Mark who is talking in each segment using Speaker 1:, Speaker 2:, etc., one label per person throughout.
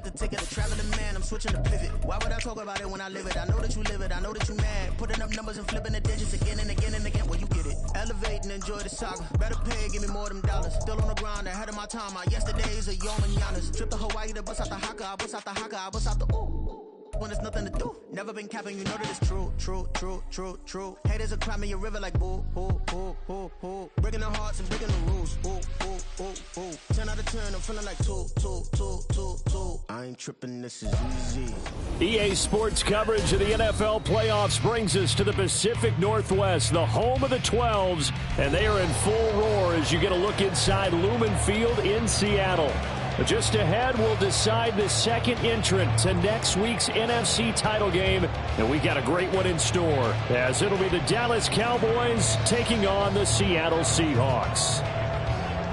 Speaker 1: the ticket, a traveling man, I'm switching the pivot. Why would I talk about it when I live it? I know that you live it, I know that you mad. Putting up numbers and flipping the digits again and again and again. Well, you get it. Elevate and enjoy the saga. Better pay, give me more than dollars. Still on the grind, ahead of my time. My yesterdays are young and Giannis. Trip to Hawaii to bust out the haka. I bust out the haka. I bust out the ooh. When there's nothing to do. Never been capping, you know that it's true, true, true, true, true. Haters are climbing your river like boo, boo, boo, boo, boo. Breaking their hearts and breaking the rules. Ooh, ooh, ooh, ooh. 10 out of 10, I'm feeling like 2, 2, 2, 2, 2. I ain't tripping, this is easy.
Speaker 2: EA Sports coverage of the NFL playoffs brings us to the Pacific Northwest, the home of the 12s, and they are in full roar as you get a look inside Lumen Field in Seattle. But just ahead, we'll decide the second entrant to next week's NFC title game. And we got a great one in store, as it'll be the Dallas Cowboys taking on the Seattle Seahawks.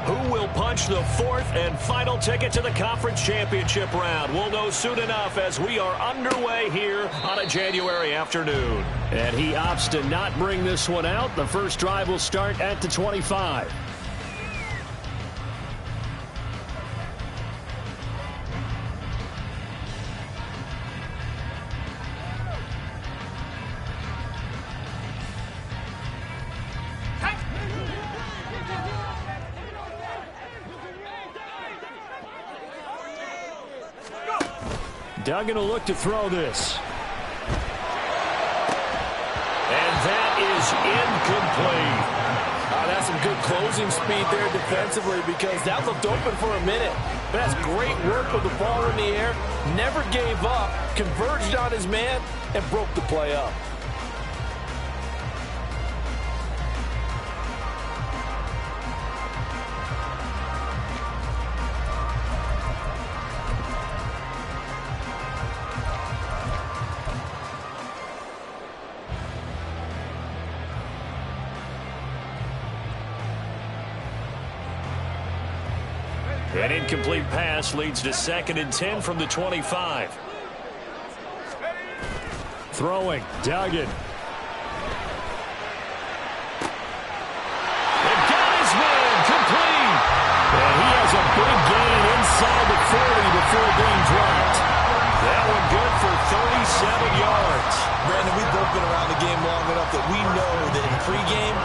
Speaker 2: Who will punch the fourth and final ticket to the conference championship round? We'll know soon enough as we are underway here on a January afternoon. And he opts to not bring this one out. The first drive will start at the 25. Duggan will look to throw this. And that is incomplete.
Speaker 3: That's some good closing speed there defensively, because that looked open for a minute. But that's great work with the ball in the air. Never gave up, converged on his man, and broke the play up.
Speaker 2: An incomplete pass leads to 2nd and 10 from the 25. Throwing, Duggan. And got his man, complete. And he has a big gain inside the 40 before being dropped. That one good for 37 yards.
Speaker 3: Brandon, we've both been around the game long enough that we know that in pregame,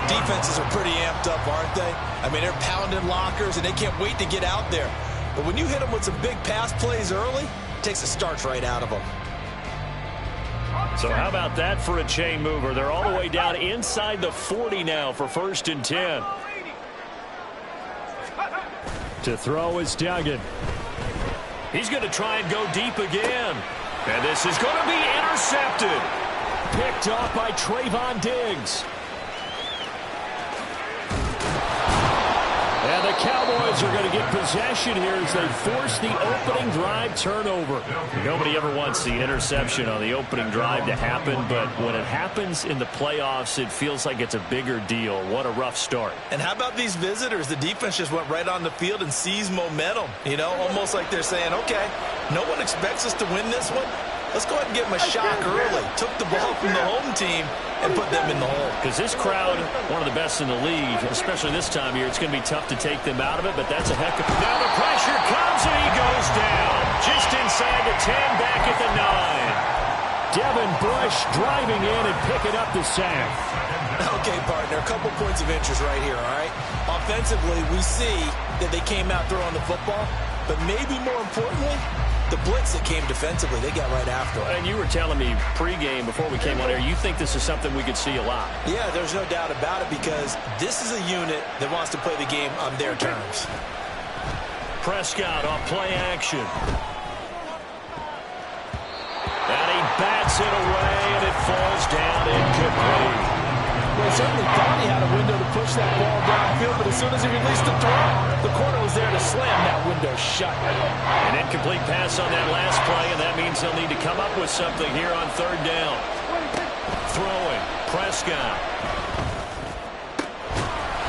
Speaker 3: defenses are pretty amped up, aren't they? I mean, they're pounding lockers, and they can't wait to get out there. But when you hit them with some big pass plays early, it takes the starch right out of them.
Speaker 2: So how about that for a chain mover? They're all the way down inside the 40 now for 1st and 10. To throw is Duggan. He's going to try and go deep again. And this is going to be intercepted. Picked off by Trayvon Diggs. And the Cowboys are going to get possession here as they force the opening drive turnover. Nobody ever wants the interception on the opening drive to happen, but when it happens in the playoffs, it feels like it's a bigger deal. What a rough start.
Speaker 3: And how about these visitors? The defense just went right on the field and seized momentum. You know, almost like they're saying, okay, no one expects us to win this one. Let's go ahead and give them a shock early. Took the ball from the home team and put them in the hole.
Speaker 2: Because this crowd, one of the best in the league, especially this time of year, it's going to be tough to take them out of it, but that's a heck of... Now the pressure comes and he goes down. Just inside the 10, back at the 9. Devin Bush driving in and picking up the sack.
Speaker 3: Okay, partner, a couple points of interest right here, all right? Offensively, we see that they came out throwing the football, but maybe more importantly, the blitz that came defensively, they got right after it.
Speaker 2: And you were telling me pregame before we came on air, you think this is something we could see a lot.
Speaker 3: Yeah, there's no doubt about it, because this is a unit that wants to play the game on their terms.
Speaker 2: Prescott on play action. And he bats it away, and it falls down incomplete.
Speaker 3: Well, he certainly thought he had a window to push that ball downfield, but as soon as he released the throw, the corner was there to slam that window shut.
Speaker 2: An incomplete pass on that last play, and that means they'll need to come up with something here on 3rd down. Throwing, Prescott.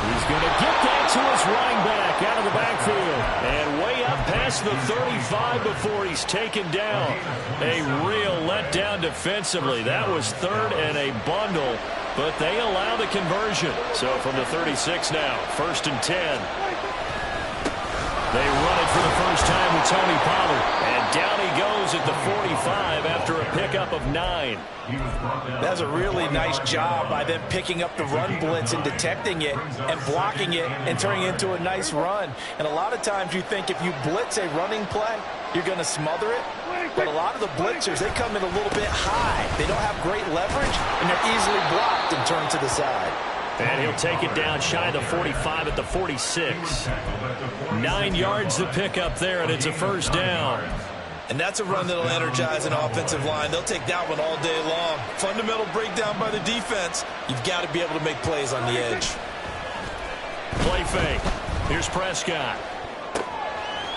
Speaker 2: He's going to get that to his running back out of the backfield. And way up past the 35 before he's taken down. A real letdown defensively. That was 3rd and a bundle, but they allow the conversion. So from the 36 now, 1st and 10. They run it for the first time with Tony Pollard. And pickup of 9.
Speaker 3: That's a really nice job by them picking up the run blitz and detecting it and blocking it and turning it into a nice run. And a lot of times you think if you blitz a running play, you're going to smother it. But a lot of the blitzers, they come in a little bit high. They don't have great leverage, and they're easily blocked and turned to the side.
Speaker 2: And he'll take it down shy of the 45 at the 46. 9 yards to pick up there, and it's a first down.
Speaker 3: And that's a run that'll energize an offensive line. They'll take that one all day long. Fundamental breakdown by the defense. You've got to be able to make plays on the edge.
Speaker 2: Play fake. Here's Prescott.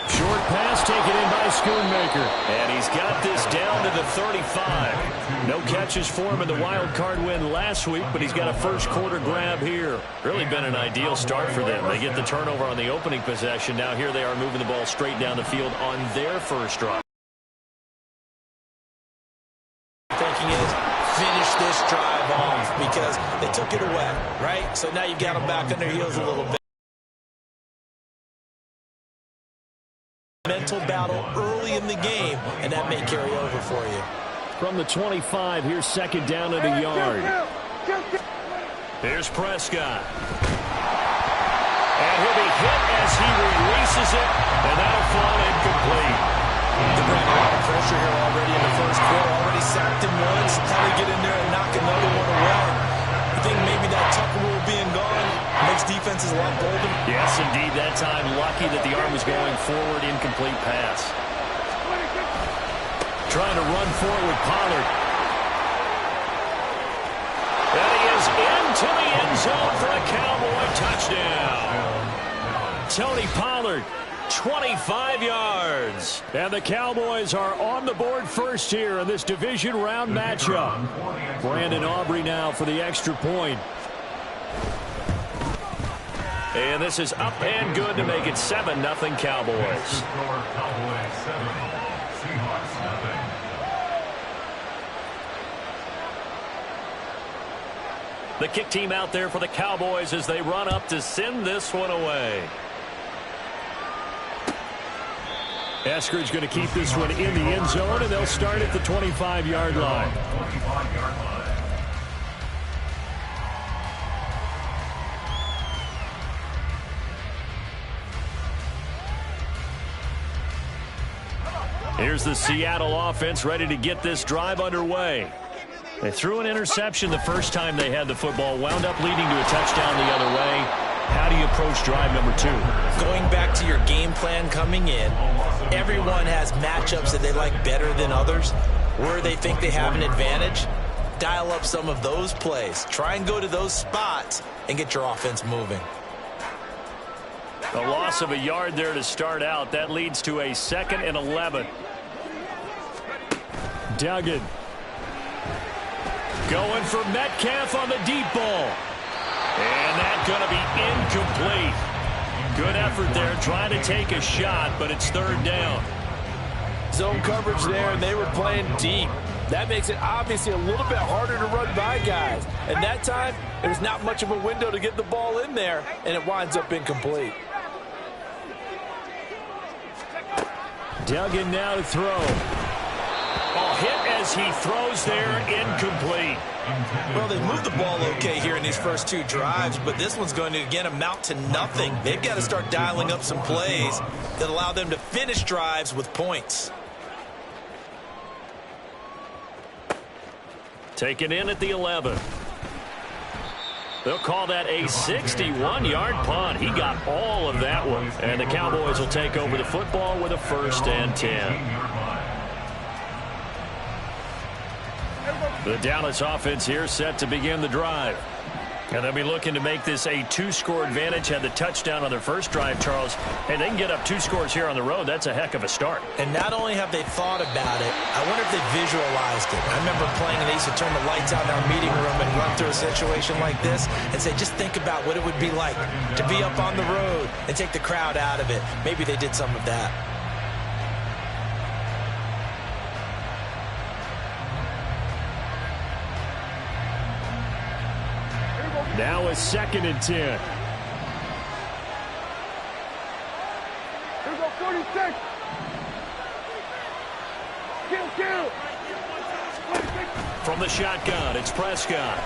Speaker 2: Short pass taken in by Schoonmaker. And he's got this down to the 35. No catches for him in the wild card win last week, but he's got a first quarter grab here. Really been an ideal start for them. They get the turnover on the opening possession. Now here they are moving the ball straight down the field on their first drive.
Speaker 3: Thinking is finish this drive off because they took it away, right? So now you've got them back on their heels a little bit. Mental battle early in the game, and that may carry over for you.
Speaker 2: From the 25, here's second down at a yard. Here's Prescott. And he'll be hit as he releases it, and that'll fall incomplete.
Speaker 3: They're bringing a lot of pressure here already in the first quarter. Already sacked him once. How they get in there and knock another one away? I think maybe that Tucker rule being gone makes defenses a lot bolder.
Speaker 2: Yes, indeed. That time, lucky that the arm was going forward. Incomplete pass. Trying to run forward with Pollard. And he is into the end zone for a Cowboy touchdown. Tony Pollard, 25 yards. And the Cowboys are on the board first here in this division round matchup. Brandon Aubrey now for the extra point. And this is up and good to make it 7-0 Cowboys. The kick team out there for the Cowboys as they run up to send this one away. Eskridge going to keep this one in the end zone, and they'll start at the 25-yard line. Here's the Seattle offense ready to get this drive underway. They threw an interception the first time they had the football, wound up leading to a touchdown the other way. How do you approach drive number 2?
Speaker 3: Going back to your game plan coming in, everyone has matchups that they like better than others. Where they think they have an advantage, dial up some of those plays. Try and go to those spots and get your offense moving.
Speaker 2: A loss of a yard there to start out. That leads to a 2nd and 11. Duggan. Going for Metcalf on the deep ball. And that's going to be incomplete. Good effort there, trying to take a shot, but it's 3rd down.
Speaker 3: Zone coverage there, and they were playing deep. That makes it obviously a little bit harder to run by guys. And that time, there was not much of a window to get the ball in there, and it winds up incomplete.
Speaker 2: Duggan now to throw. Ball hit as he throws there, incomplete.
Speaker 3: Well, they moved the ball okay here in these first 2 drives, but this one's going to, again, amount to nothing. They've got to start dialing up some plays that allow them to finish drives with points.
Speaker 2: Taken in at the 11. They'll call that a 61-yard punt. He got all of that one. And the Cowboys will take over the football with a 1st and 10. The Dallas offense here set to begin the drive. And they'll be looking to make this a 2-score advantage. Had the touchdown on their first drive, Charles. Hey, they can get up 2 scores here on the road. That's a heck of a start.
Speaker 3: And not only have they thought about it, I wonder if they visualized it. I remember playing, and they used to turn the lights out in our meeting room and run through a situation like this and say, just think about what it would be like to be up on the road and take the crowd out of it. Maybe they did some of that.
Speaker 2: Now a 2nd and 10.
Speaker 4: Here we go, 46. Kill.
Speaker 2: From the shotgun, it's Prescott.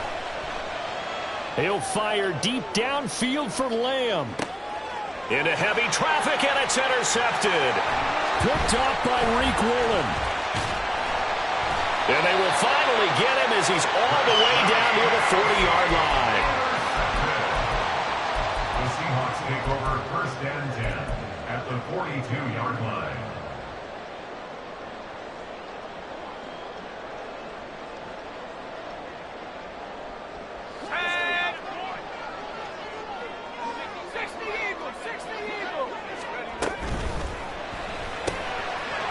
Speaker 2: He'll fire deep downfield for Lamb. Into heavy traffic, and it's intercepted. Picked off by Reek Woolen. And they will finally get him as he's all the way down near the 40-yard line.
Speaker 5: The Seahawks take over first and 10 at the 42-yard line.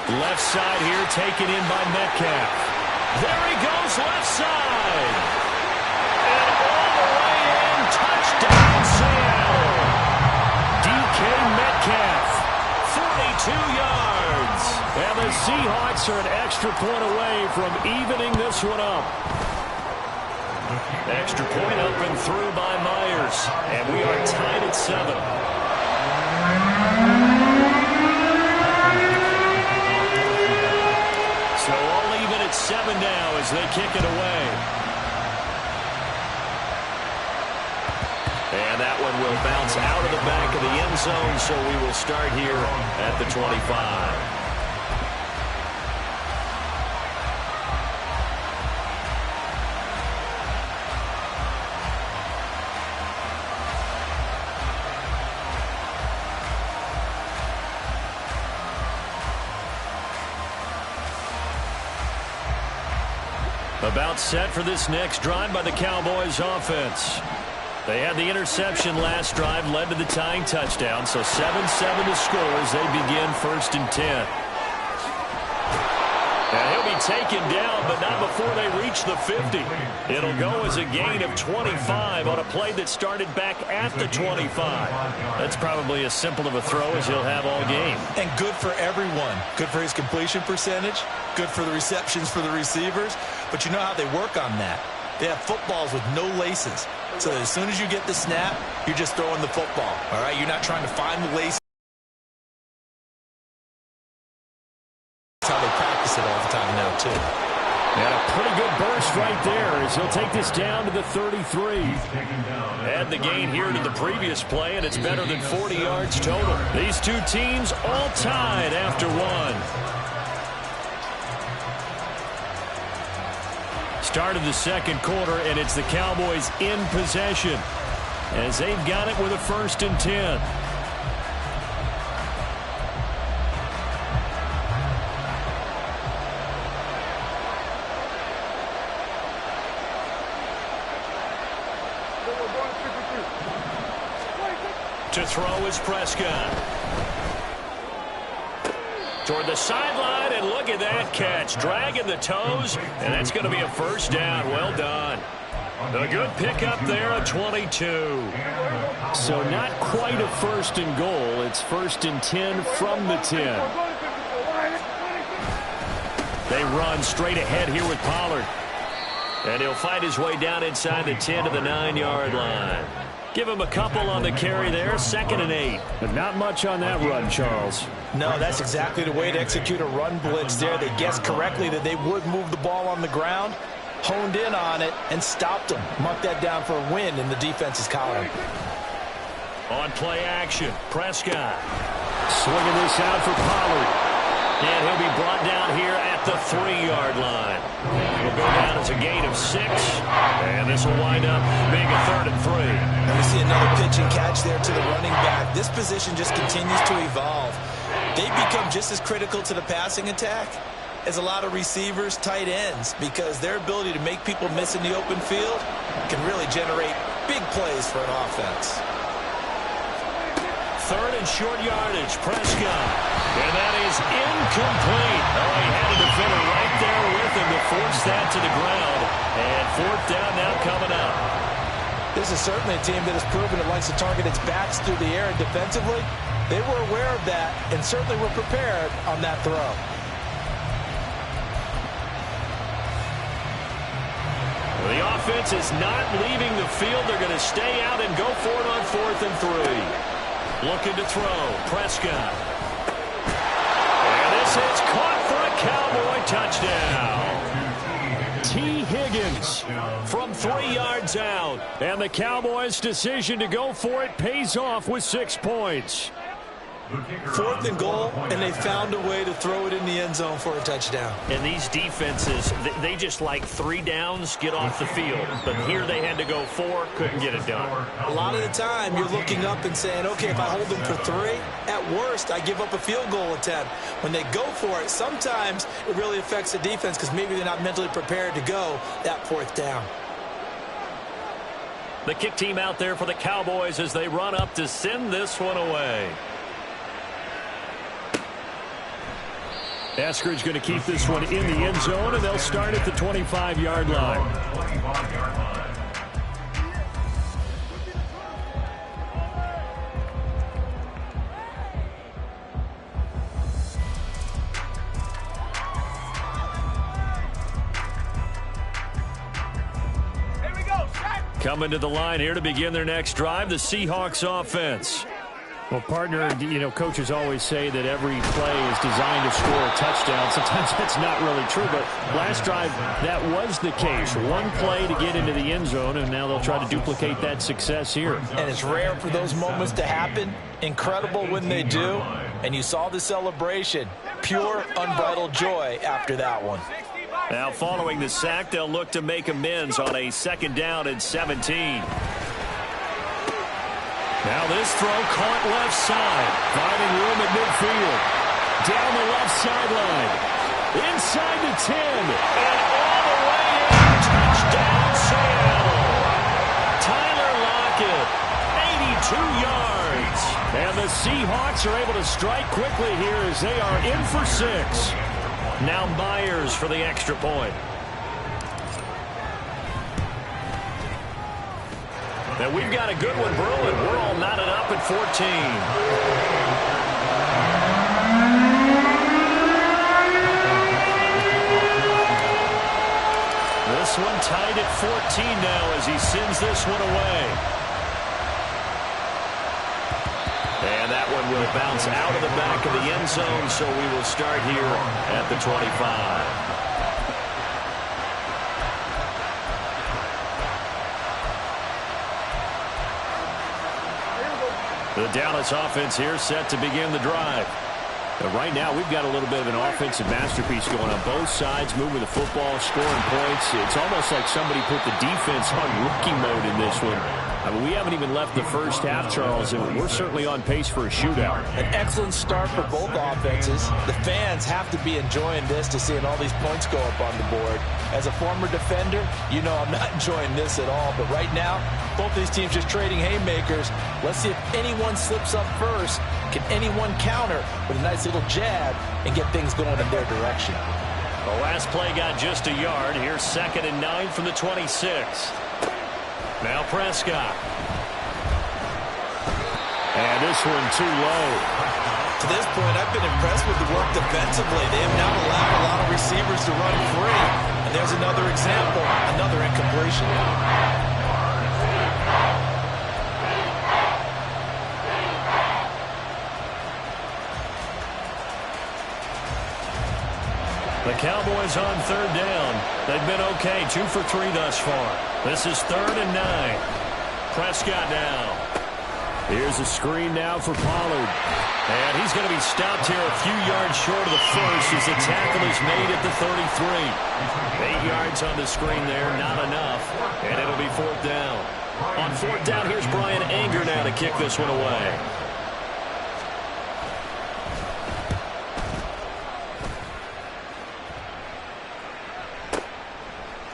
Speaker 2: Left side here taken in by Metcalf. There he goes left side. And all the way in, touchdown Seattle. DK Metcalf, 42 yards. And the Seahawks are an extra point away from evening this one up. Extra point up and through by Myers. And we are tied at 7. So all even at 7 now as they kick it away. And that one will bounce out of the back of the end zone, so we will start here at the 25. About set for this next drive by the Cowboys offense. They had the interception last drive, led to the tying touchdown, so 7-7 to score as they begin 1st and 10. And he'll be taken down, but not before they reach the 50. It'll go as a gain of 25 on a play that started back at the 25. That's probably as simple of a throw as he'll have all game.
Speaker 3: And good for everyone. Good for his completion percentage. Good for the receptions for the receivers. But you know how they work on that. They have footballs with no laces. So that as soon as you get the snap, you're just throwing the football. All right? You're not trying to find the laces. That's how they practice it all the time now, too.
Speaker 2: And a pretty good burst right there as he'll take this down to the 33. Add the gain here to the previous play, and it's better than 40 yards total. These two teams all tied after one. Start of the second quarter, and it's the Cowboys in possession as they've got it with a 1st and 10. To throw is Prescott. Toward the sideline, and look at that catch. Dragging the toes, and that's going to be a 1st down. Well done. A good pickup there at 22. So not quite a 1st and goal. It's 1st and 10 from the 10. They run straight ahead here with Pollard. And he'll fight his way down inside the 10 to the 9-yard line. Give him a couple on the carry there, 2nd and 8. But not much on that run, Charles.
Speaker 3: No, that's exactly the way to execute a run blitz there. They guessed correctly that they would move the ball on the ground, honed in on it, and stopped them. Mark that down for a win in the defense's column.
Speaker 2: On play action, Prescott. Swinging this out for Pollard. And he'll be brought down here at the 3-yard line. He'll go down as a gain of 6. And this will wind up being a 3rd and 3.
Speaker 3: And we see another pitch and catch there to the running back. This position just continues to evolve. They become just as critical to the passing attack as a lot of receivers, tight ends, because their ability to make people miss in the open field can really generate big plays for an offense.
Speaker 2: 3rd and short yardage, Prescott. And that is incomplete. Oh, he had a defender right there with him to force that to the ground. And 4th down now coming up.
Speaker 3: This is certainly a team that has proven it likes to target its backs through the air, and defensively, they were aware of that and certainly were prepared on that throw.
Speaker 2: The offense is not leaving the field. They're going to stay out and go for it on 4th and 3. Looking to throw, Prescott. And this is caught for a Cowboy touchdown. T. Higgins from 3 yards out. And the Cowboys' decision to go for it pays off with 6 points.
Speaker 3: 4th and goal, and they found a way to throw it in the end zone for a touchdown.
Speaker 2: And these defenses, they just like 3 downs, get off the field. But here they had to go 4, couldn't get it done.
Speaker 3: A lot of the time, you're looking up and saying, okay, if I hold them for 3, at worst, I give up a field goal attempt. When they go for it, sometimes it really affects the defense because maybe they're not mentally prepared to go that 4th down.
Speaker 2: The kick team out there for the Cowboys as they run up to send this one away. Eskridge going to keep this one in the end zone, and they'll start at the 25-yard line.
Speaker 4: Here we go,
Speaker 2: Coming to the line here to begin their next drive, the Seahawks offense. Well, partner, coaches always say that every play is designed to score a touchdown. Sometimes that's not really true, but last drive, that was the case. One play to get into the end zone, and now they'll try to duplicate that success here.
Speaker 3: And it's rare for those moments to happen. Incredible when they do. And you saw the celebration. Pure, unbridled joy after that one.
Speaker 2: Now, following the sack, they'll look to make amends on a 2nd down and 17. Now this throw caught left side, finding room at midfield. Down the left sideline. Inside the 10. And all the way in. Touchdown, Seattle. Tyler Lockett, 82 yards. And the Seahawks are able to strike quickly here as they are in for 6. Now Myers for the extra point. And we've got a good one brewing. We're all knotted up at 14. This one tied at 14 now as he sends this one away. And that one will bounce out of the back of the end zone, so we will start here at the 25. The Dallas offense here set to begin the drive. But right now, we've got a little bit of an offensive masterpiece going on both sides, moving the football, scoring points. It's almost like somebody put the defense on rookie mode in this one. I mean, we haven't even left the first half, Charles, and we're certainly on pace for a shootout.
Speaker 3: An excellent start for both offenses. The fans have to be enjoying this to seeing all these points go up on the board. As a former defender, you know I'm not enjoying this at all. But right now, both these teams just trading haymakers. Let's see if anyone slips up first. Can anyone counter with a nice little jab and get things going in their direction?
Speaker 2: The last play got just a yard. Here's 2nd and 9 from the 26. Now Prescott. And this one too low.
Speaker 3: To this point, I've been impressed with the work defensively. They have now allowed a lot of receivers to run free. And there's another example, another incompletion.
Speaker 2: The Cowboys on 3rd down. They've been okay, 2 for 3 thus far. This is 3rd and 9. Prescott now. Here's a screen now for Pollard. And he's going to be stopped here a few yards short of the first as the tackle is made at the 33. 8 yards on the screen there, not enough. And it'll be 4th down. On 4th down, here's Brian Anger now to kick this one away.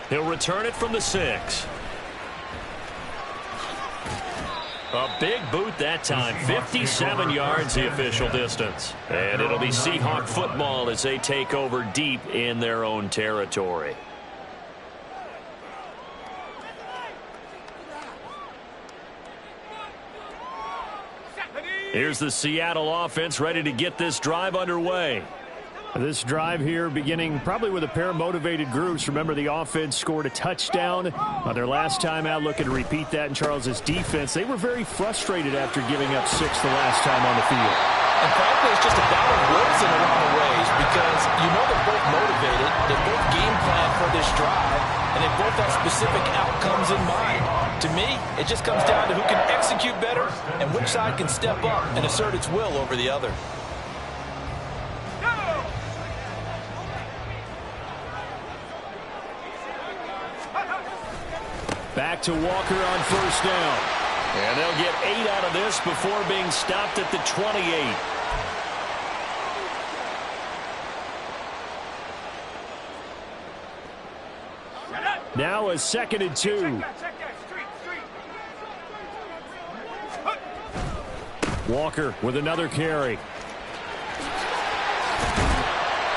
Speaker 2: He'll return it from the 6. A big boot that time. 57 yards the official distance. And it'll be Seahawk football as they take over deep in their own territory. Here's the Seattle offense ready to get this drive underway. This drive here beginning probably with a pair of motivated groups. Remember, the offense scored a touchdown on their last time out. Looking to repeat that in Charles's defense. They were very frustrated after giving up 6 the last time on the field.
Speaker 3: And frankly, it's just a battle of wills in a lot of ways because you know they're both motivated. They both game plan for this this drive, and they both have specific outcomes in mind. To me, it just comes down to who can execute better and which side can step up and assert its will over the other.
Speaker 2: Back to Walker on first down. And they'll get 8 out of this before being stopped at the 28. Now a 2nd and 2. Walker with another carry.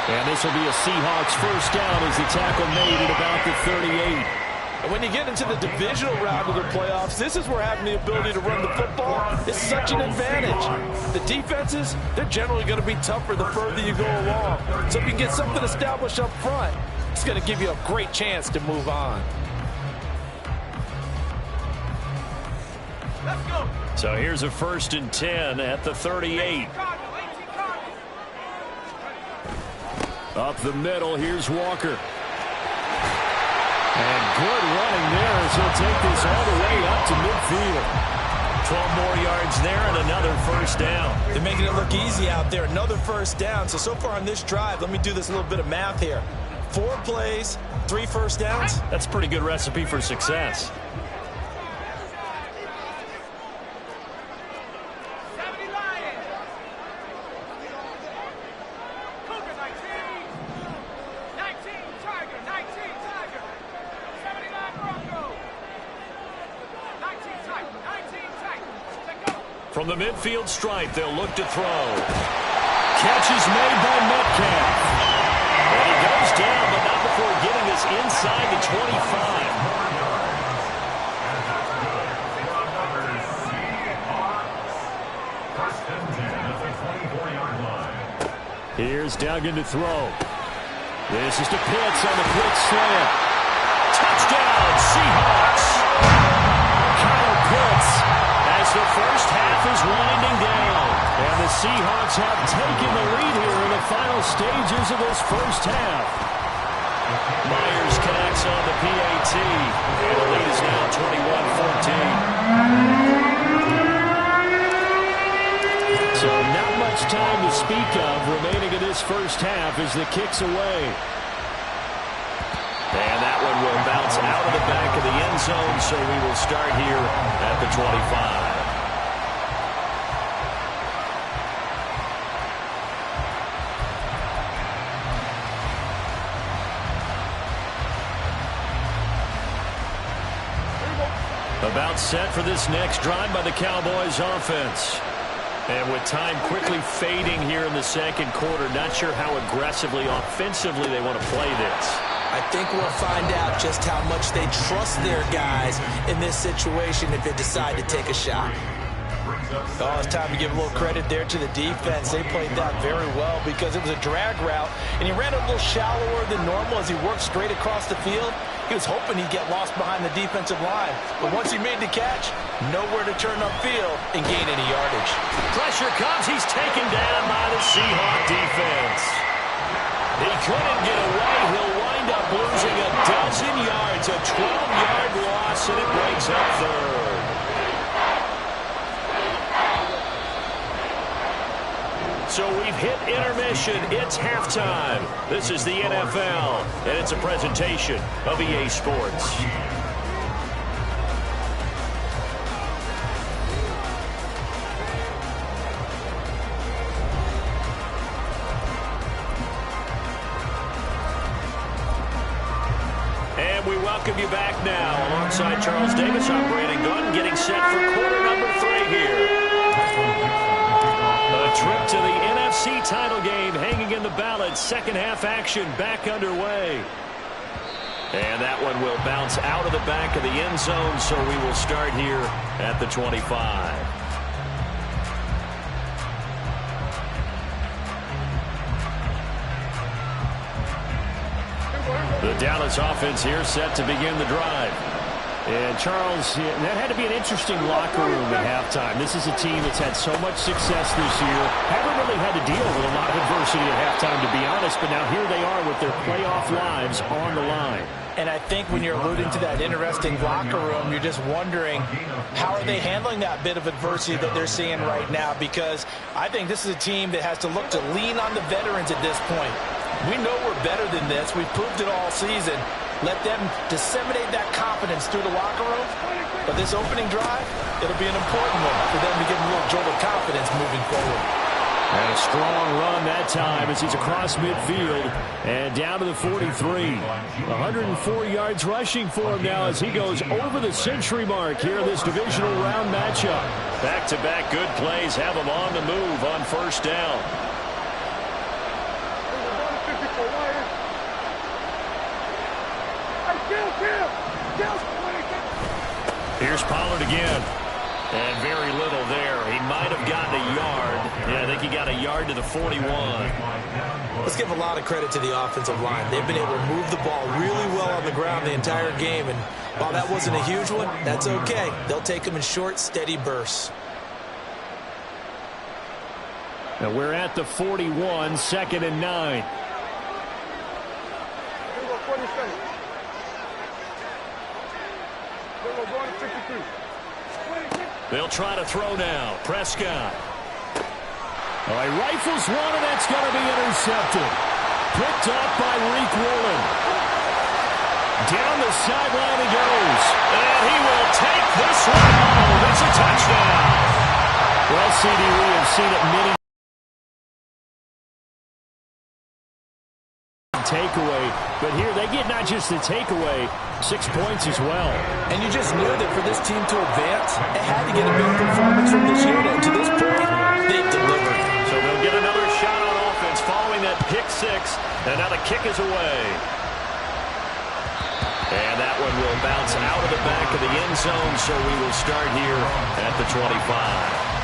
Speaker 2: And this will be a Seahawks first down as the tackle made at about the 38.
Speaker 3: And when you get into the divisional round of the playoffs, this is where having the ability to run the football is such an advantage. The defenses, they're generally going to be tougher the further you go along. So if you can get something established up front, it's going to give you a great chance to move on.
Speaker 4: Let's go.
Speaker 2: So here's a 1st and 10 at the 38. Up the middle, here's Walker. And good running there as he'll take this all the way up to midfield. 12 more yards there and another first down.
Speaker 3: They're making it look easy out there. Another first down. So far on this drive, let me do this little bit of math here. 4 plays, 3 first downs.
Speaker 2: That's a pretty good recipe for success. From the midfield stripe, they'll look to throw. Catch is made by Metcalf. And he goes down, but not before getting us inside the 25. Here's Duggan to throw. This is to Pitts on the quick slant. Touchdown, Seahawks. Kyle Pitts. As the first half is winding down. And the Seahawks have taken the lead here in the final stages of this first half. Myers connects on the PAT. And the lead is now 21-14. So not much time to speak of remaining in this first half as the kick's away. And that one will bounce out of the back of the end zone, so we will start here at the 25. About set for this next drive by the Cowboys offense. And with time quickly fading here in the second quarter, not sure how aggressively, offensively they want to play this.
Speaker 3: I think we'll find out just how much they trust their guys in this situation if they decide to take a shot. Oh, it's time to give a little credit there to the defense. They played that very well because it was a drag route, and he ran a little shallower than normal as he worked straight across the field. He was hoping he'd get lost behind the defensive line, but once he made the catch, nowhere to turn upfield and gain any yardage.
Speaker 2: Pressure comes. He's taken down by the Seahawk defense. He couldn't get away. He'll wind up losing a dozen yards, a 12-yard loss, and it brings up third. So we've hit intermission. It's halftime. This is the NFL, and it's a presentation of EA Sports. And we welcome you back now. Alongside Charles Davis, I'm Brandon Gunn, getting set for quarter number 3 here. A trip to the NFC title game hanging in the balance. Second half action back underway. And that one will bounce out of the back of the end zone, so we will start here at the 25. The Dallas offense here set to begin the drive. And, Charles, that had to be an interesting locker room at halftime. This is a team that's had so much success this year. Haven't really had to deal with a lot of adversity at halftime, to be honest. But now here they are with their playoff lives on the line.
Speaker 6: And I think when you're alluding to that interesting locker room, you're just wondering how are they handling that bit of adversity that they're seeing right now, because I think this is a team that has to look to lean on the veterans at this point. We know we're better than this. We've proved it all season. Let them disseminate that confidence through the locker room. But this opening drive, it'll be an important one for them to get a little jolt of confidence moving forward.
Speaker 2: And a strong run that time as he's across midfield and down to the 43. 104 yards rushing for him now as he goes over the century mark here in this divisional round matchup. Back-to-back good plays have him on the move on first down. Here's Pollard again. And very little there. He might have gotten a yard. Yeah, I think he got a yard to the 41.
Speaker 3: Let's give a lot of credit to the offensive line. They've been able to move the ball really well on the ground the entire game. And while that wasn't a huge one, that's okay. They'll take them in short, steady bursts.
Speaker 2: Now we're at the 41, 2nd and 9. They'll try to throw now. Prescott. Oh, he rifles one, and that's going to be intercepted. Picked up by Reek Woolen. Down the sideline he goes. And he will take this one home. It's a touchdown. Well, CD, we have seen it many takeaway, but here they get not just the takeaway, 6 points as well.
Speaker 3: And you just knew that for this team to advance, it had to get a big performance from this unit. And to this point, they've delivered.
Speaker 2: So they'll get another shot on offense following that pick six, and now the kick is away. And that one will bounce out of the back of the end zone, so we will start here at the 25.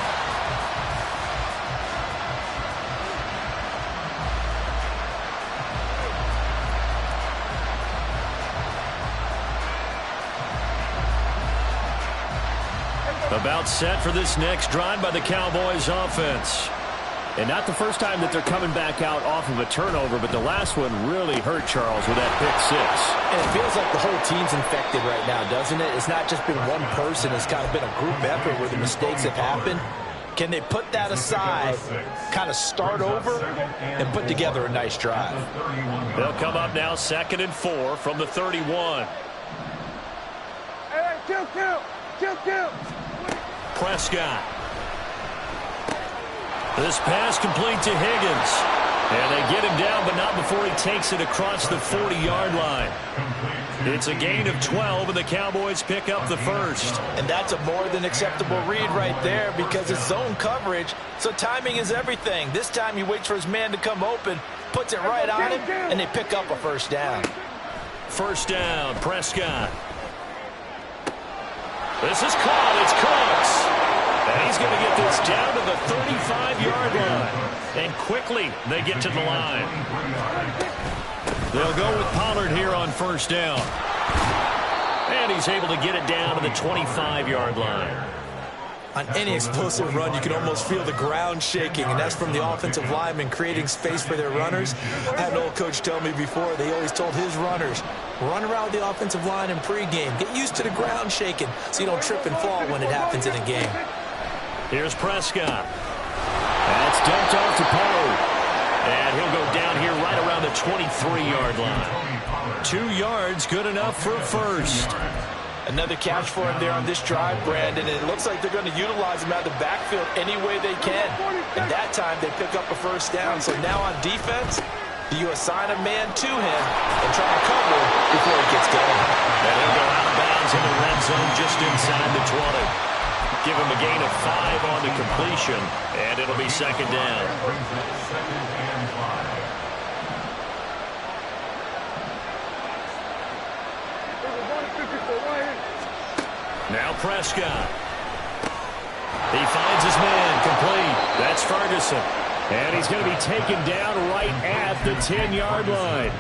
Speaker 2: About set for this next drive by the Cowboys offense. And not the first time that they're coming back out off of a turnover, but the last one really hurt Charles with that pick six.
Speaker 6: And it feels like the whole team's infected right now, doesn't it? It's not just been one person. It's kind of been a group effort where the mistakes have happened. Can they put that aside, kind of start over, and put together a nice drive?
Speaker 2: They'll come up now 2nd and 4 from the 31.
Speaker 4: Hey, kill.
Speaker 2: Prescott. This pass complete to Higgins. And they get him down, but not before he takes it across the 40-yard line. It's a gain of 12, and the Cowboys pick up the first.
Speaker 6: And that's a more than acceptable read right there because it's zone coverage, so timing is everything. This time he waits for his man to come open, puts it right on him, and they pick up a first down.
Speaker 2: First down, Prescott. This is caught. It's Cooks. And he's going to get this down to the 35-yard line. And quickly they get to the line. They'll go with Pollard here on first down. And he's able to get it down to the 25-yard line.
Speaker 3: On any explosive run, you can almost feel the ground shaking, and that's from the offensive linemen creating space for their runners. I had an old coach tell me before, they always told his runners, run around the offensive line in pregame. Get used to the ground shaking so you don't trip and fall when it happens in a game.
Speaker 2: Here's Prescott. That's dumped off to Pollard. And he'll go down here right around the 23-yard line. 2 yards, good enough for a first.
Speaker 6: Another catch for him there on this drive, Brandon, and it looks like they're going to utilize him out of the backfield any way they can. And that time they pick up a first down. So now on defense, do you assign a man to him and try to cover him before he gets going?
Speaker 2: And he'll go out of bounds in the red zone just inside the 20. Give him a gain of 5 on the completion, and it'll be second down. Now Prescott. He finds his man complete. That's Ferguson. And he's going to be taken down right at the 10-yard line.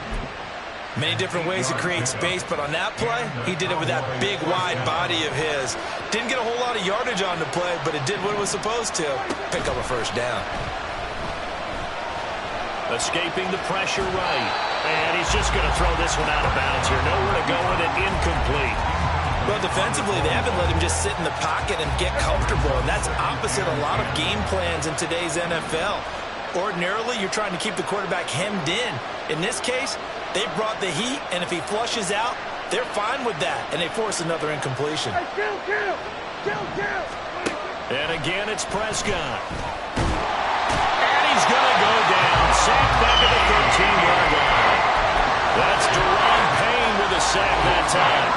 Speaker 6: Many different ways to create space, but on that play, he did it with that big, wide body of his. Didn't get a whole lot of yardage on the play, but it did what it was supposed to. Pick up a first down.
Speaker 2: Escaping the pressure right. And he's just going to throw this one out of bounds here. Nowhere to go with it. Incomplete.
Speaker 6: Well, defensively, they haven't let him just sit in the pocket and get comfortable, and that's opposite a lot of game plans in today's NFL. Ordinarily, you're trying to keep the quarterback hemmed in. In this case, they brought the heat, and if he flushes out, they're fine with that, and they force another incompletion.
Speaker 4: Hey, kill.
Speaker 2: And again, it's Prescott. And he's going to go down. Sacked back at the 13-yard line. That's Deron Payne with a sack that time.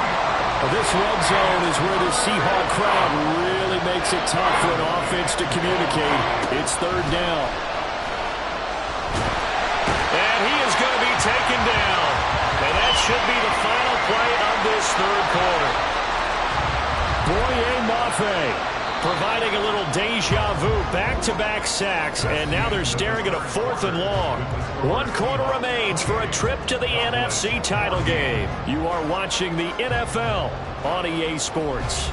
Speaker 7: This red zone is where the Seahawk crowd really makes it tough for an offense to communicate. It's third down.
Speaker 2: And he is going to be taken down. And that should be the final play of this third quarter. Boye Mafe providing a little deja vu. Back-to-back sacks, and now they're staring at a 4th and long. 1 quarter remains for a trip to the NFC title game. You are watching the NFL on EA Sports.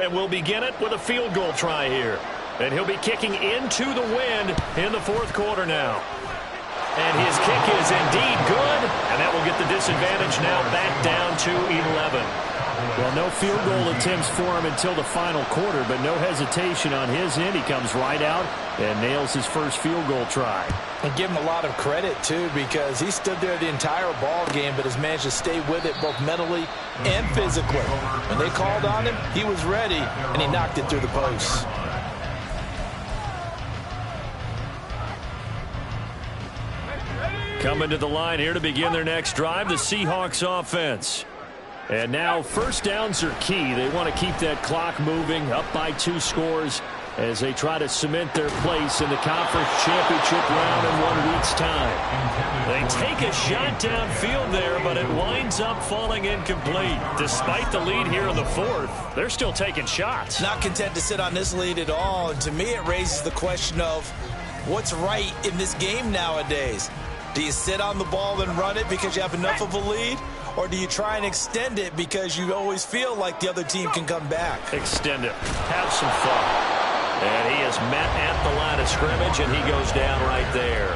Speaker 2: And we'll begin it with a field goal try here. And he'll be kicking into the wind in the 4th quarter now. And his kick is indeed good. And that will get the disadvantage now back down to 11.
Speaker 7: Well, no field goal attempts for him until the final quarter, but no hesitation on his end. He comes right out and nails his first field goal try.
Speaker 6: And give him a lot of credit, too, because he stood there the entire ball game but has managed to stay with it both mentally and physically. When they called on him, he was ready, and he knocked it through the posts.
Speaker 2: Coming to the line here to begin their next drive, the Seahawks offense. And now first downs are key. They want to keep that clock moving, up by 2 scores as they try to cement their place in the conference championship round in 1 week's time. They take a shot downfield there, but it winds up falling incomplete. Despite the lead here in the 4th, they're still taking shots.
Speaker 6: Not content to sit on this lead at all, and to me it raises the question of what's right in this game nowadays. Do you sit on the ball and run it because you have enough of a lead? Or do you try and extend it because you always feel like the other team can come back?
Speaker 2: Extend it. Have some fun. And he is met at the line of scrimmage, and he goes down right there.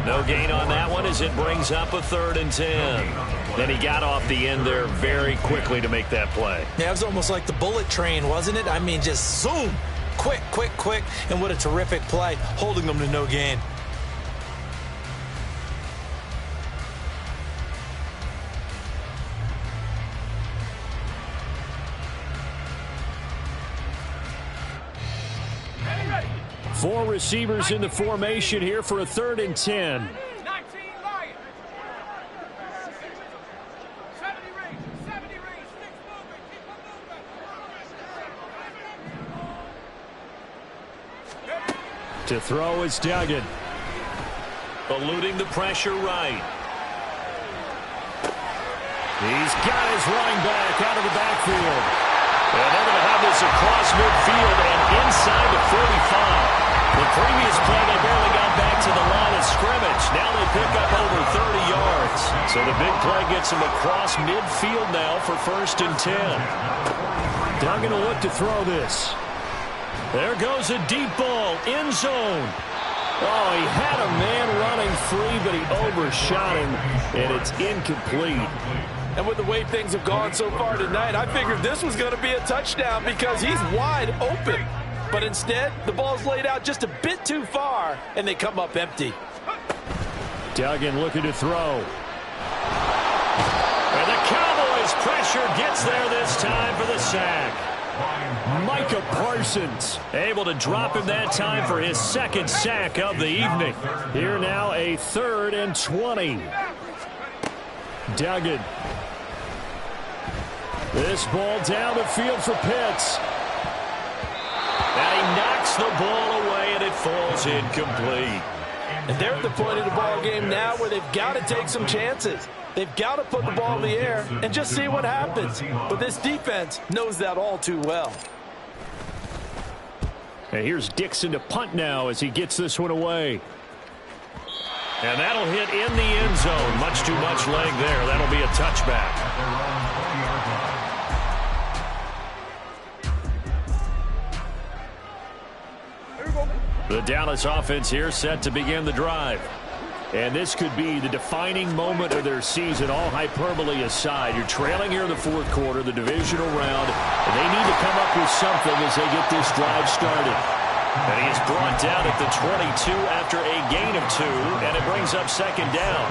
Speaker 2: No gain on that one as it brings up a 3rd and 10. Then he got off the end there very quickly to make that play.
Speaker 6: Yeah, it was almost like the bullet train, wasn't it? I mean, just zoom. Quick. And what a terrific play, holding them to no gain.
Speaker 7: Four receivers in the formation here for a 3rd and 10.
Speaker 4: 19 Lions. 70 range. Sticks moving. Keep moving.
Speaker 7: To throw is Duggan.
Speaker 2: Eluding the pressure right. He's got his running back out of the backfield. And they're going to have this across midfield and inside the 45. The previous play, they barely got back to the line of scrimmage. Now they pick up over 30 yards. So the big play gets them across midfield now for 1st and 10.
Speaker 7: Duggan will look to throw this.
Speaker 2: There goes a deep ball, end zone.
Speaker 7: Oh, he had a man running free, but he overshot him, and it's incomplete.
Speaker 6: And with the way things have gone so far tonight, I figured this was going to be a touchdown because he's wide open. But instead, the ball's laid out just a bit too far, and they come up empty.
Speaker 7: Duggan looking to throw.
Speaker 2: And the Cowboys' pressure gets there this time for the sack.
Speaker 7: Micah Parsons
Speaker 2: able to drop him that time for his 2nd sack of the evening.
Speaker 7: Here now a 3rd and 20. Duggan. This ball down the field for Pitts.
Speaker 2: And he knocks the ball away, and it falls incomplete.
Speaker 6: And they're at the point of the ball game now where they've got to take some chances. They've got to put the ball in the air and just see what happens. But this defense knows that all too well.
Speaker 2: And here's Dixon to punt now as he gets this one away. And that'll hit in the end zone. Much too much leg there. That'll be a touchback. The Dallas offense here set to begin the drive. And this could be the defining moment of their season, all hyperbole aside. You're trailing here in the fourth quarter, the divisional round, and they need to come up with something as they get this drive started. And he is brought down at the 22 after a gain of 2, and it brings up second down.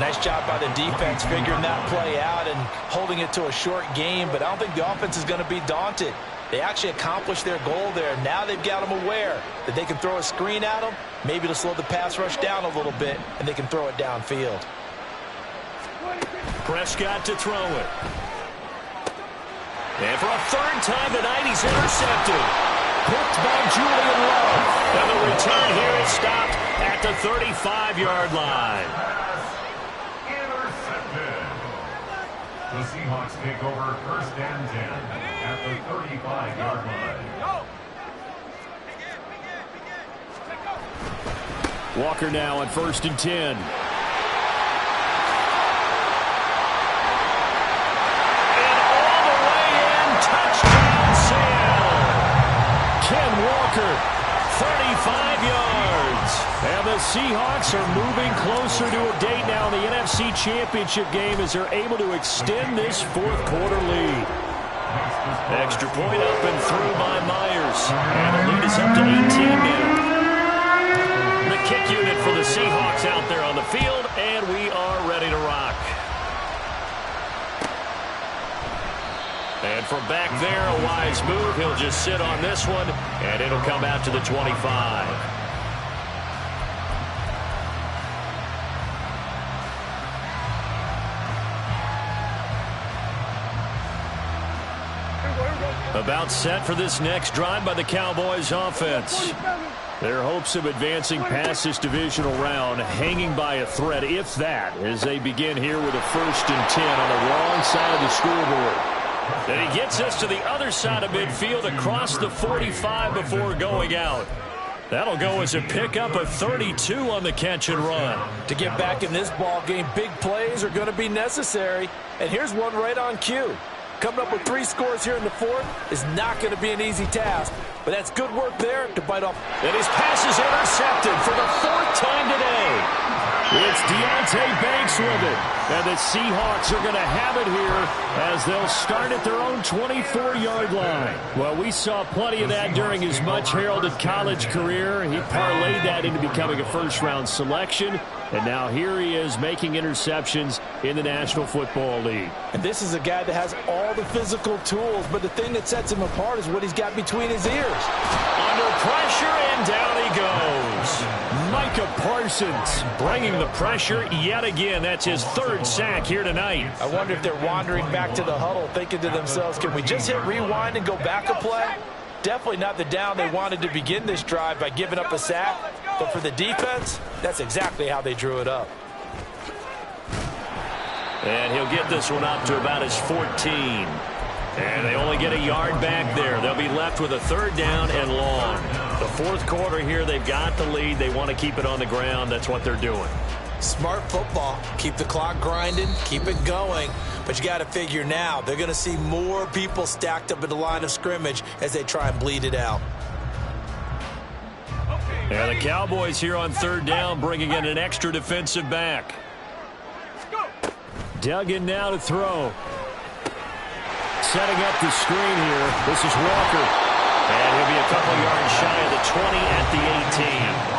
Speaker 6: Nice job by the defense figuring that play out and holding it to a short game, but I don't think the offense is going to be daunted. They actually accomplished their goal there. Now they've got them aware that they can throw a screen at them, maybe to slow the pass rush down a little bit, and they can throw it downfield.
Speaker 2: Prescott to throw it. And for a third time tonight, he's intercepted. Picked by Julian Love. And the return here is stopped at the 35-yard line.
Speaker 5: Intercepted. The Seahawks take over first and 10 at the 35-yard line.
Speaker 2: Walker now on first and 10. And all the way in, touchdown Seattle. Ken Walker, 35 yards. And the Seahawks are moving closer to a date now in the NFC Championship game as they're able to extend this fourth quarter lead. Extra point up and through by Myers. And the lead is up to 18 now. The kick unit for the Seahawks out there on the field, and we are ready to rock. And from back there, a wise move. He'll just sit on this one, and it'll come out to the 25. About set for this next drive by the Cowboys offense. Their hopes of advancing past this divisional round hanging by a thread, if that, as they begin here with a first and 10 on the wrong side of the scoreboard. And he gets us to the other side of midfield across the 45 before going out. That'll go as a pickup of 32 on the catch and run.
Speaker 6: To get back in this ball game, big plays are going to be necessary. And here's one right on cue. Coming up with 3 scores here in the fourth is not going to be an easy task, but that's good work there to bite off.
Speaker 2: And his pass is intercepted for the 4th time today. It's Deontay Banks with it. And the Seahawks are going to have it here as they'll start at their own 24-yard line. Well, we saw plenty of that during his much-heralded college career. He parlayed that into becoming a first-round selection. And now here he is making interceptions in the National Football League.
Speaker 6: And this is a guy that has all the physical tools, but the thing that sets him apart is what he's got between his ears.
Speaker 2: Under pressure, and down he goes. Micah Parsons bringing the pressure yet again. That's his 3rd sack here tonight.
Speaker 6: I wonder if they're wandering back to the huddle thinking to themselves, can we just hit rewind and go back a play? Definitely not the down they wanted to begin this drive by giving up a sack. But for the defense, that's exactly how they drew it up.
Speaker 2: And he'll get this one up to about his 14. And they only get a yard back there. They'll be left with a 3rd down and long. The fourth quarter here, they've got the lead. They want to keep it on the ground. That's what they're doing.
Speaker 3: Smart football. Keep the clock grinding. Keep it going. But you got to figure now, they're going to see more people stacked up at the line of scrimmage as they try and bleed it out.
Speaker 2: And the Cowboys here on 3rd down, bringing in an extra defensive back. Duggan now to throw. Setting up the screen here. This is Walker. And he'll be a couple yards shy of the 20 at the 18.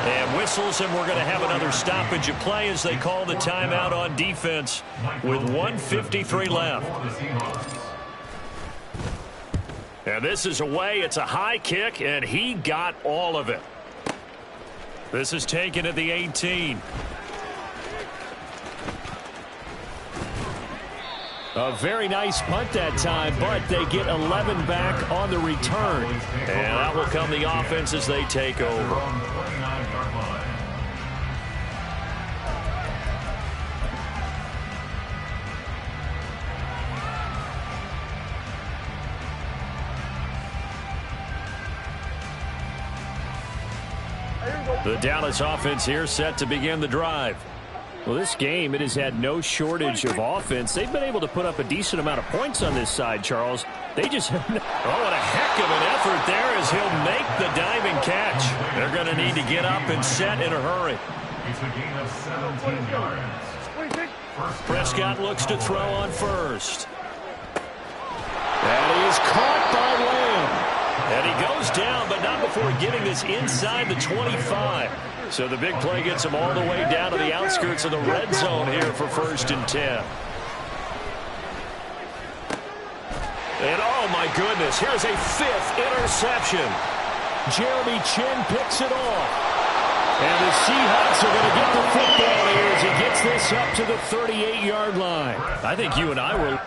Speaker 2: And whistles, and we're going to have another stoppage of play as they call the timeout on defense with 1:53 left. And this is away. It's a high kick, and he got all of it. This is taken at the 18. A very nice punt that time, but they get 11 back on the return. And that will come the offense as they take over. The Dallas offense here set to begin the drive. Well, this game, it has had no shortage of offense. They've been able to put up a decent amount of points on this side, Charles. They just have no... Oh, what a heck of an effort there as he'll make the diving catch. They're going to need to get up and set in a hurry.
Speaker 5: It's a gain of 17 yards.
Speaker 2: Prescott looks to throw on first. That is caught by Lamb. And he goes down, but not before getting this inside the 25. So the big play gets him all the way down to the outskirts of the red zone here for 1st and 10. And oh my goodness, here's a 5th interception. Jeremy Chin picks it off. And the Seahawks are going to get the football here as he gets this up to the 38-yard line. I think you and I were...